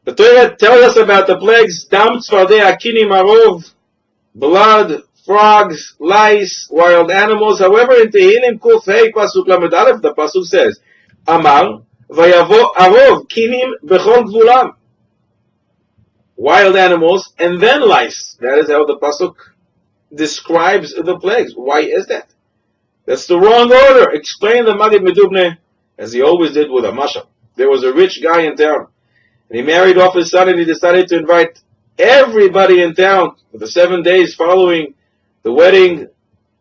The Torah tells us about the plagues, Dam tzfardei akinim arov, blood, frogs, lice, wild animals. However, in Tehillim Kuf Hey Pasuk Lamed Aleph, the Pasuk says, Amar, vayavo arov kinim bechol gvulam. Wild animals, and then lice. That is how the Pasuk describes the plagues. Why is that? That's the wrong order. Explain the Maggid Medubne, as he always did with a mashal. There was a rich guy in town, and he married off his son, and he decided to invite everybody in town for the 7 days following the wedding.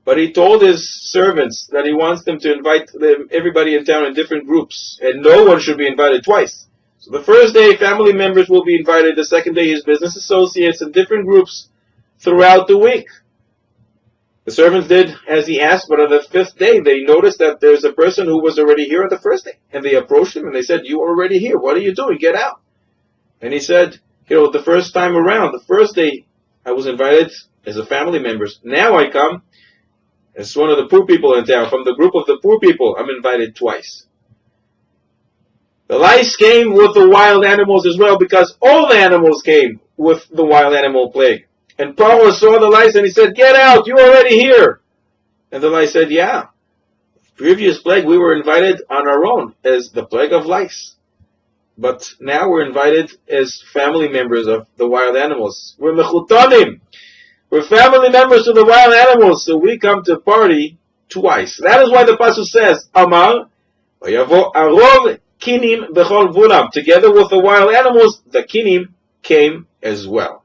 But he told his servants that he wants them to invite everybody in town in different groups, and no one should be invited twice. So the first day, family members will be invited. The second day, his business associates in different groups throughout the week. The servants did as he asked, but on the 5th day, they noticed that there's a person who was already here on the first day. And they approached him and they said, "You are already here. What are you doing? Get out." And he said, the first time around, the first day, I was invited as a family member. Now I come as one of the poor people in town. From the group of the poor people, I'm invited twice. The lice came with the wild animals as well, because all the animals came with the wild animal plague. And Paro saw the lice and he said, "Get out, you're already here." And the lice said, "Yeah, previous plague we were invited on our own as the plague of lice. But now we're invited as family members of the wild animals. We're mechutanim. We're family members of the wild animals, so we come to party twice." That is why the Pasuk says, Amar, vayavo arov kinim bechol vulam. Together with the wild animals, the kinim came as well.